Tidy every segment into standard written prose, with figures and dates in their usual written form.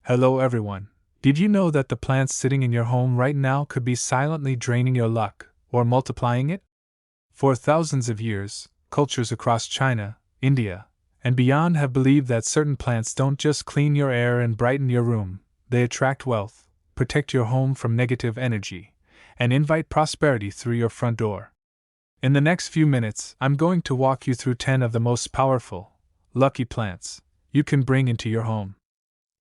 Hello everyone. Did you know that the plants sitting in your home right now could be silently draining your luck, or multiplying it? For thousands of years, cultures across China, India, and beyond have believed that certain plants don't just clean your air and brighten your room, they attract wealth, protect your home from negative energy, and invite prosperity through your front door. In the next few minutes, I'm going to walk you through 10 of the most powerful, lucky plants you can bring into your home.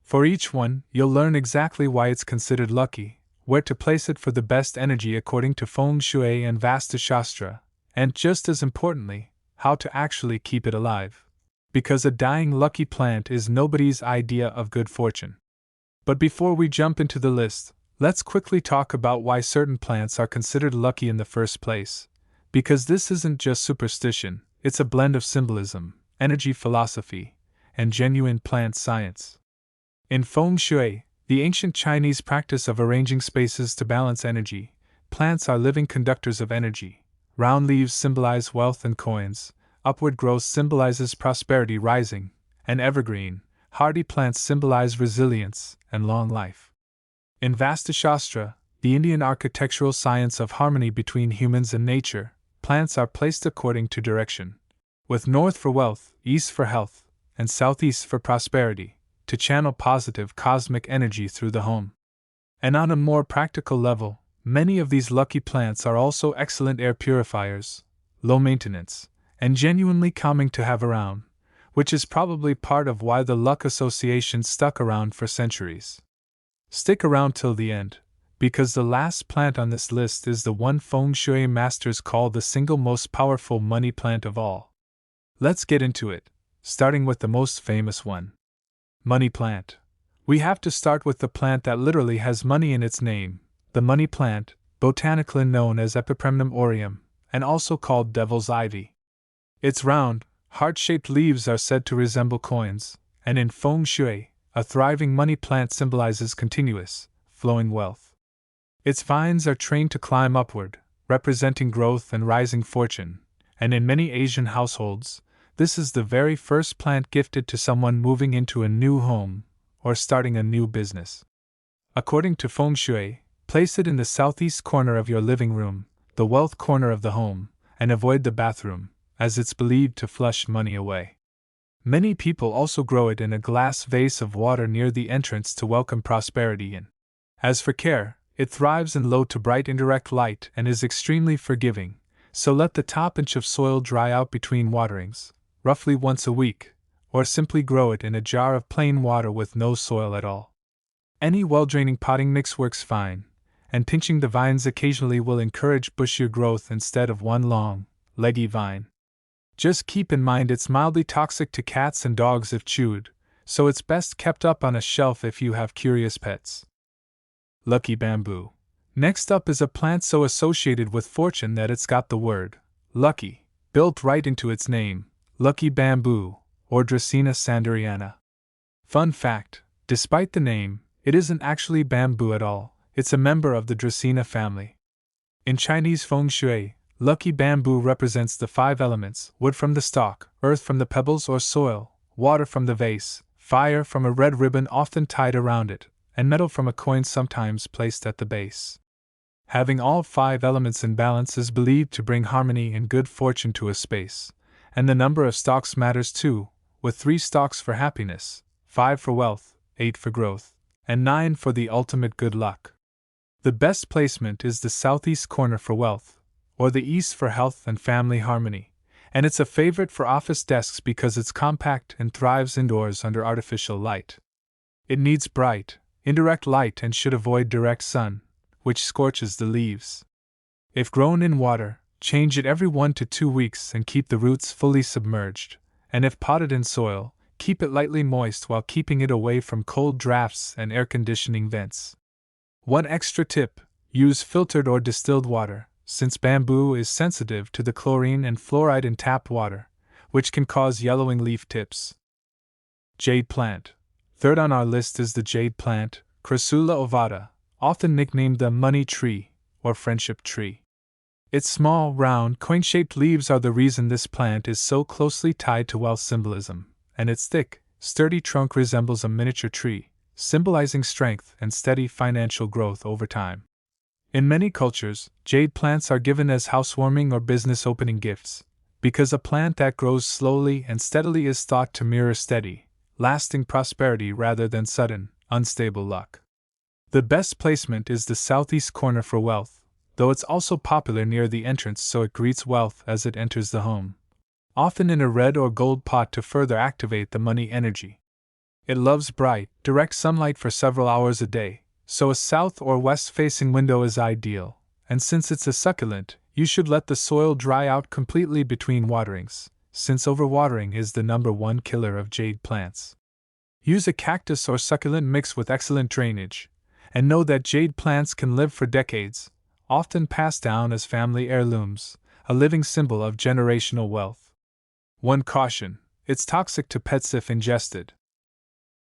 For each one, you'll learn exactly why it's considered lucky, where to place it for the best energy according to Feng Shui and Vastu Shastra, and just as importantly, how to actually keep it alive. Because a dying lucky plant is nobody's idea of good fortune. But before we jump into the list, let's quickly talk about why certain plants are considered lucky in the first place. Because this isn't just superstition, it's a blend of symbolism, energy philosophy, and genuine plant science. In Feng Shui, the ancient Chinese practice of arranging spaces to balance energy, plants are living conductors of energy. Round leaves symbolize wealth and coins, upward growth symbolizes prosperity rising, and evergreen, hardy plants symbolize resilience and long life. In Vastu Shastra, the Indian architectural science of harmony between humans and nature, plants are placed according to direction, with north for wealth, east for health, and southeast for prosperity, to channel positive cosmic energy through the home. And on a more practical level, many of these lucky plants are also excellent air purifiers, low maintenance, and genuinely calming to have around, which is probably part of why the luck association stuck around for centuries. Stick around till the end, because the last plant on this list is the one Feng Shui masters call the single most powerful money plant of all. Let's get into it, starting with the most famous one. Money plant. We have to start with the plant that literally has money in its name, the money plant, botanically known as Epipremnum aureum, and also called devil's ivy. Its round, heart-shaped leaves are said to resemble coins, and in Feng Shui, a thriving money plant symbolizes continuous, flowing wealth. Its vines are trained to climb upward, representing growth and rising fortune, and in many Asian households, this is the very first plant gifted to someone moving into a new home or starting a new business. According to Feng Shui, place it in the southeast corner of your living room, the wealth corner of the home, and avoid the bathroom, as it's believed to flush money away. Many people also grow it in a glass vase of water near the entrance to welcome prosperity in. As for care, it thrives in low to bright indirect light and is extremely forgiving, so let the top inch of soil dry out between waterings, roughly once a week, or simply grow it in a jar of plain water with no soil at all. Any well-draining potting mix works fine, and pinching the vines occasionally will encourage bushier growth instead of one long, leggy vine. Just keep in mind it's mildly toxic to cats and dogs if chewed, so it's best kept up on a shelf if you have curious pets. Lucky bamboo. Next up is a plant so associated with fortune that it's got the word lucky built right into its name. Lucky bamboo, or Dracaena sanderiana. Fun fact, despite the name, it isn't actually bamboo at all, it's a member of the Dracaena family. In Chinese Feng Shui, lucky bamboo represents the 5 elements: wood from the stalk, earth from the pebbles or soil, water from the vase, fire from a red ribbon often tied around it, and metal from a coin sometimes placed at the base. Having all 5 elements in balance is believed to bring harmony and good fortune to a space. And the number of stalks matters too, with 3 stalks for happiness, 5 for wealth, 8 for growth, and 9 for the ultimate good luck. The best placement is the southeast corner for wealth, or the east for health and family harmony, and it's a favorite for office desks because it's compact and thrives indoors under artificial light. It needs bright, indirect light and should avoid direct sun, which scorches the leaves. If grown in water, change it every 1 to 2 weeks and keep the roots fully submerged, and if potted in soil, keep it lightly moist while keeping it away from cold drafts and air conditioning vents. One extra tip: use filtered or distilled water, since bamboo is sensitive to the chlorine and fluoride in tap water, which can cause yellowing leaf tips. Jade plant. Third on our list is the jade plant, Crassula ovata, often nicknamed the money tree or friendship tree. Its small, round, coin-shaped leaves are the reason this plant is so closely tied to wealth symbolism, and its thick, sturdy trunk resembles a miniature tree, symbolizing strength and steady financial growth over time. In many cultures, jade plants are given as housewarming or business opening gifts, because a plant that grows slowly and steadily is thought to mirror steady, lasting prosperity rather than sudden, unstable luck. The best placement is the southeast corner for wealth, though it's also popular near the entrance so it greets wealth as it enters the home, often in a red or gold pot to further activate the money energy. It loves bright, direct sunlight for several hours a day, so a south or west-facing window is ideal, and since it's a succulent, you should let the soil dry out completely between waterings, since overwatering is the #1 killer of jade plants. Use a cactus or succulent mix with excellent drainage, and know that jade plants can live for decades, often passed down as family heirlooms, a living symbol of generational wealth. One caution: it's toxic to pets if ingested.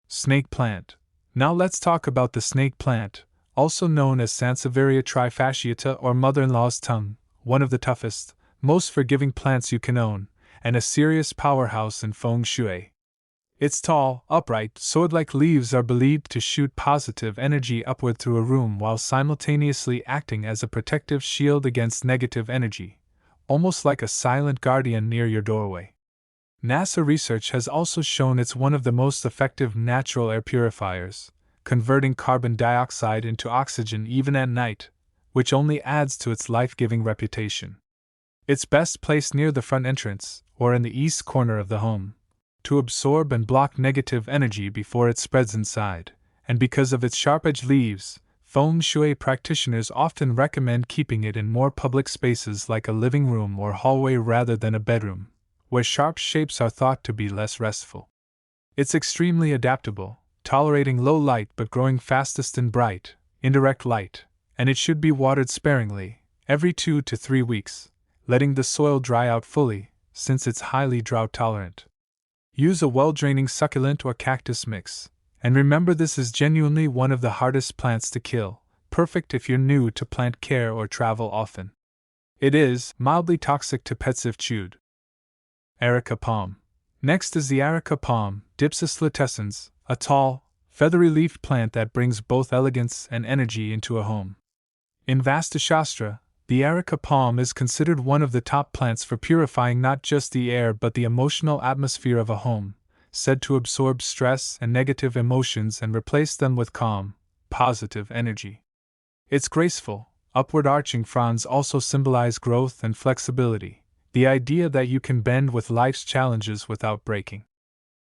Snake plant. Now let's talk about the snake plant, also known as Sansevieria trifasciata or mother-in-law's tongue, one of the toughest, most forgiving plants you can own, and a serious powerhouse in Feng Shui. Its tall, upright, sword-like leaves are believed to shoot positive energy upward through a room while simultaneously acting as a protective shield against negative energy, almost like a silent guardian near your doorway. NASA research has also shown it's one of the most effective natural air purifiers, converting carbon dioxide into oxygen even at night, which only adds to its life-giving reputation. It's best placed near the front entrance, or in the east corner of the home, to absorb and block negative energy before it spreads inside, and because of its sharp-edged leaves, Feng Shui practitioners often recommend keeping it in more public spaces like a living room or hallway rather than a bedroom, where sharp shapes are thought to be less restful. It's extremely adaptable, tolerating low light but growing fastest in bright, indirect light, and it should be watered sparingly, every 2 to 3 weeks, letting the soil dry out fully, since it's highly drought-tolerant. Use a well-draining succulent or cactus mix, and remember this is genuinely one of the hardest plants to kill, perfect if you're new to plant care or travel often. It is mildly toxic to pets if chewed. Areca palm. Next is the Areca palm, Dipsis lutescens, a tall, feathery-leafed plant that brings both elegance and energy into a home. In Vastu Shastra, the Areca palm is considered one of the top plants for purifying not just the air but the emotional atmosphere of a home, said to absorb stress and negative emotions and replace them with calm, positive energy. Its graceful, upward-arching fronds also symbolize growth and flexibility, the idea that you can bend with life's challenges without breaking.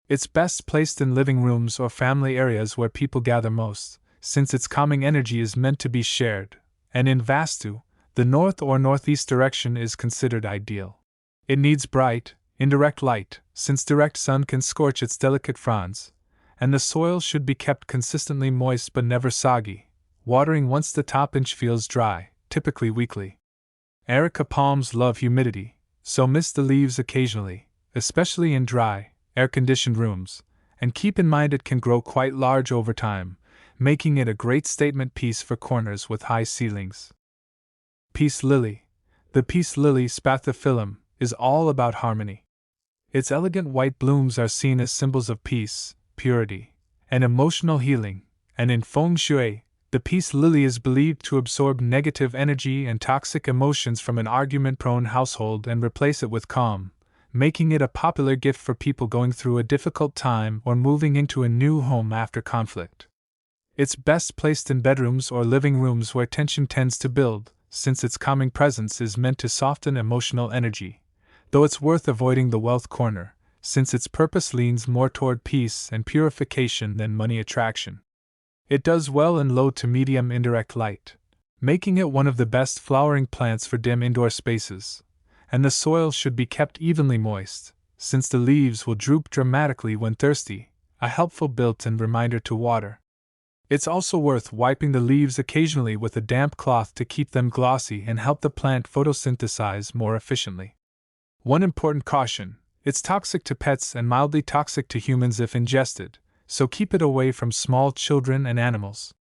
It's best placed in living rooms or family areas where people gather most, since its calming energy is meant to be shared, and in Vastu, the north or northeast direction is considered ideal. It needs bright, indirect light, since direct sun can scorch its delicate fronds, and the soil should be kept consistently moist but never soggy, watering once the top inch feels dry, typically weekly. Areca palms love humidity, so mist the leaves occasionally, especially in dry, air-conditioned rooms, and keep in mind it can grow quite large over time, making it a great statement piece for corners with high ceilings. Peace lily. The peace lily spathiphyllum is all about harmony. Its elegant white blooms are seen as symbols of peace, purity, and emotional healing, and in Feng Shui, the peace lily is believed to absorb negative energy and toxic emotions from an argument-prone household and replace it with calm, making it a popular gift for people going through a difficult time or moving into a new home after conflict. It's best placed in bedrooms or living rooms where tension tends to build, since its calming presence is meant to soften emotional energy, though it's worth avoiding the wealth corner, since its purpose leans more toward peace and purification than money attraction. It does well in low to medium indirect light, making it one of the best flowering plants for dim indoor spaces, and the soil should be kept evenly moist, since the leaves will droop dramatically when thirsty, a helpful built-in reminder to water. It's also worth wiping the leaves occasionally with a damp cloth to keep them glossy and help the plant photosynthesize more efficiently. One important caution: it's toxic to pets and mildly toxic to humans if ingested, so keep it away from small children and animals.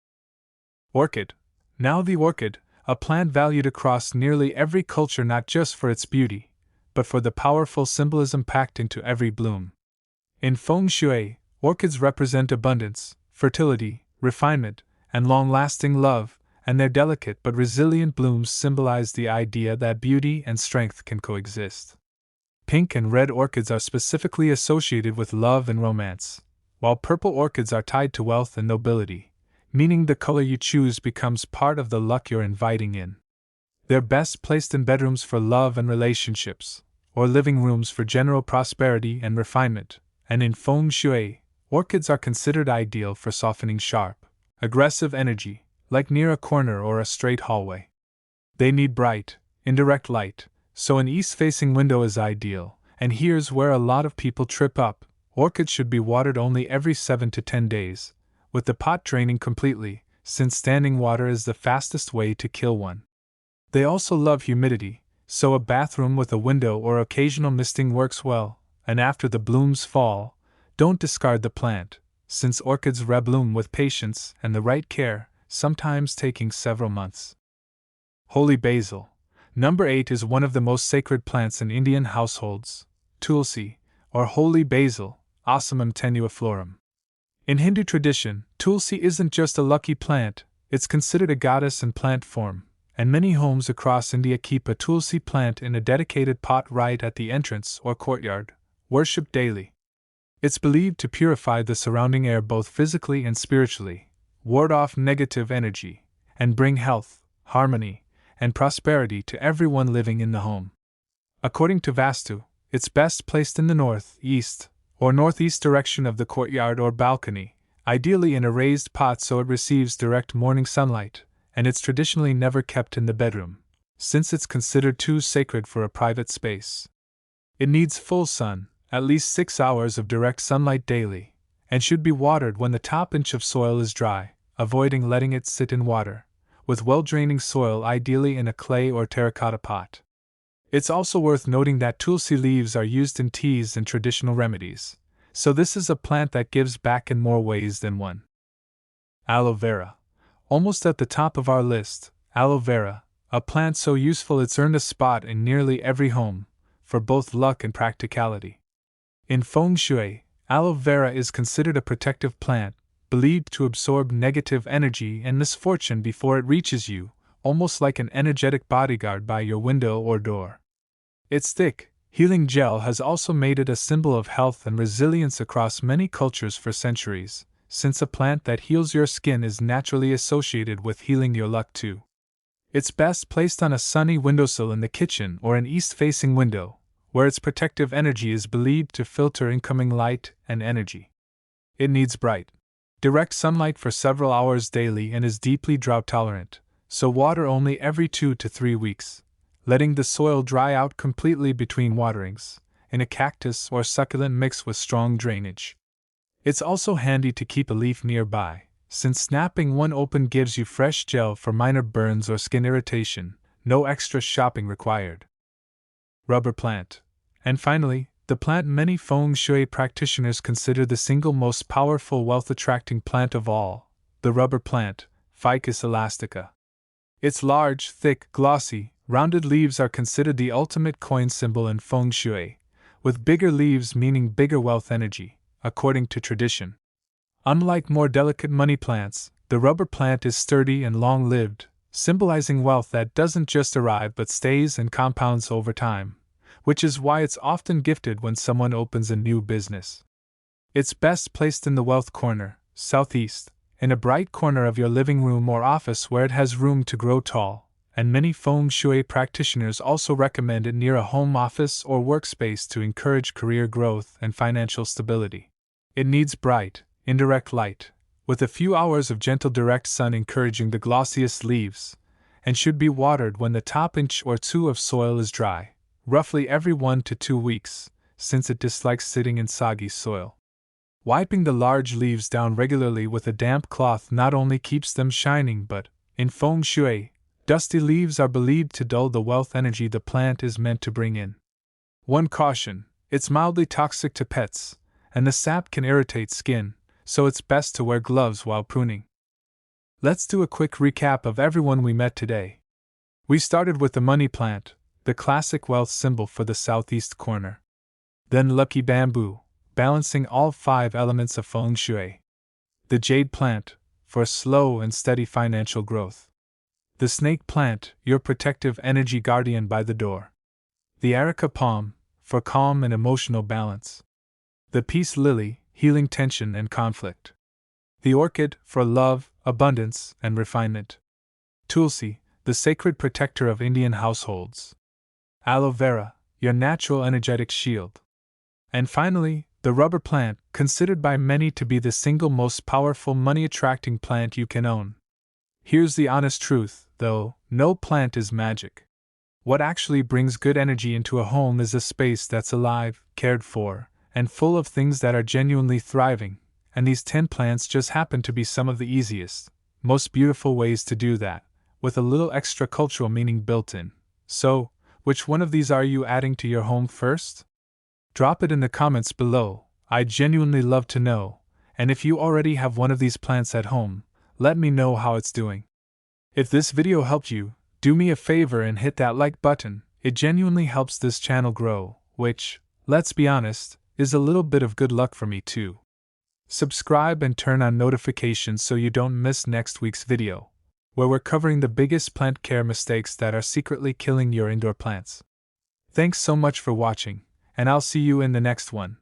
Orchid. Now the orchid, a plant valued across nearly every culture not just for its beauty, but for the powerful symbolism packed into every bloom. In Feng Shui, orchids represent abundance, fertility, refinement, and long-lasting love, and their delicate but resilient blooms symbolize the idea that beauty and strength can coexist. Pink and red orchids are specifically associated with love and romance, while purple orchids are tied to wealth and nobility, meaning the color you choose becomes part of the luck you're inviting in. They're best placed in bedrooms for love and relationships, or living rooms for general prosperity and refinement, and in Feng Shui, orchids are considered ideal for softening sharp, aggressive energy, like near a corner or a straight hallway. They need bright, indirect light, so an east-facing window is ideal, and here's where a lot of people trip up. Orchids should be watered only every 7 to 10 days, with the pot draining completely, since standing water is the fastest way to kill one. They also love humidity, so a bathroom with a window or occasional misting works well, and after the blooms fall, don't discard the plant, since orchids rebloom with patience and the right care, sometimes taking several months. Holy Basil. Number 8 is one of the most sacred plants in Indian households, Tulsi, or Holy Basil, Ocimum tenuiflorum. In Hindu tradition, Tulsi isn't just a lucky plant, it's considered a goddess in plant form, and many homes across India keep a Tulsi plant in a dedicated pot right at the entrance or courtyard, worshipped daily. It's believed to purify the surrounding air both physically and spiritually, ward off negative energy, and bring health, harmony, and prosperity to everyone living in the home. According to Vastu, it's best placed in the north, east, or northeast direction of the courtyard or balcony, ideally in a raised pot so it receives direct morning sunlight, and it's traditionally never kept in the bedroom, since it's considered too sacred for a private space. It needs full sun, at least 6 hours of direct sunlight daily, and should be watered when the top inch of soil is dry, avoiding letting it sit in water, with well-draining soil ideally in a clay or terracotta pot. It's also worth noting that Tulsi leaves are used in teas and traditional remedies, so this is a plant that gives back in more ways than one. Aloe vera. Almost at the top of our list, aloe vera, a plant so useful it's earned a spot in nearly every home, for both luck and practicality. In Feng Shui, aloe vera is considered a protective plant, believed to absorb negative energy and misfortune before it reaches you, almost like an energetic bodyguard by your window or door. Its thick, healing gel has also made it a symbol of health and resilience across many cultures for centuries, since a plant that heals your skin is naturally associated with healing your luck too. It's best placed on a sunny windowsill in the kitchen or an east-facing window, where its protective energy is believed to filter incoming light and energy. It needs bright, direct sunlight for several hours daily and is deeply drought-tolerant, so water only every 2 to 3 weeks, letting the soil dry out completely between waterings, in a cactus or succulent mix with strong drainage. It's also handy to keep a leaf nearby, since snapping one open gives you fresh gel for minor burns or skin irritation, no extra shopping required. Rubber plant. And finally, the plant many Feng Shui practitioners consider the single most powerful wealth-attracting plant of all, the rubber plant, Ficus elastica. Its large, thick, glossy, rounded leaves are considered the ultimate coin symbol in Feng Shui, with bigger leaves meaning bigger wealth energy, according to tradition. Unlike more delicate money plants, the rubber plant is sturdy and long-lived, symbolizing wealth that doesn't just arrive but stays and compounds over time, which is why it's often gifted when someone opens a new business. It's best placed in the wealth corner, southeast, in a bright corner of your living room or office where it has room to grow tall, and many Feng Shui practitioners also recommend it near a home office or workspace to encourage career growth and financial stability. It needs bright, indirect light, with a few hours of gentle direct sun encouraging the glossiest leaves, and should be watered when the top inch or 2 of soil is dry, roughly every 1 to 2 weeks, since it dislikes sitting in soggy soil. Wiping the large leaves down regularly with a damp cloth not only keeps them shining but, in Feng Shui, dusty leaves are believed to dull the wealth energy the plant is meant to bring in. One caution, it's mildly toxic to pets, and the sap can irritate skin, so it's best to wear gloves while pruning. Let's do a quick recap of everyone we met today. We started with the money plant, the classic wealth symbol for the southeast corner. Then lucky bamboo, balancing all 5 elements of Feng Shui. The jade plant, for slow and steady financial growth. The snake plant, your protective energy guardian by the door. The Areca palm, for calm and emotional balance. The peace lily, healing tension and conflict. The orchid, for love, abundance, and refinement. Tulsi, the sacred protector of Indian households. Aloe vera, your natural energetic shield. And finally, the rubber plant, considered by many to be the single most powerful money-attracting plant you can own. Here's the honest truth, though, no plant is magic. What actually brings good energy into a home is a space that's alive, cared for, and full of things that are genuinely thriving, and these 10 plants just happen to be some of the easiest, most beautiful ways to do that, with a little extra cultural meaning built in. So, which one of these are you adding to your home first? Drop it in the comments below, I'd genuinely love to know, and if you already have one of these plants at home, let me know how it's doing. If this video helped you, do me a favor and hit that like button, it genuinely helps this channel grow, which, let's be honest, is a little bit of good luck for me too. Subscribe and turn on notifications so you don't miss next week's video, where we're covering the biggest plant care mistakes that are secretly killing your indoor plants. Thanks so much for watching, and I'll see you in the next one.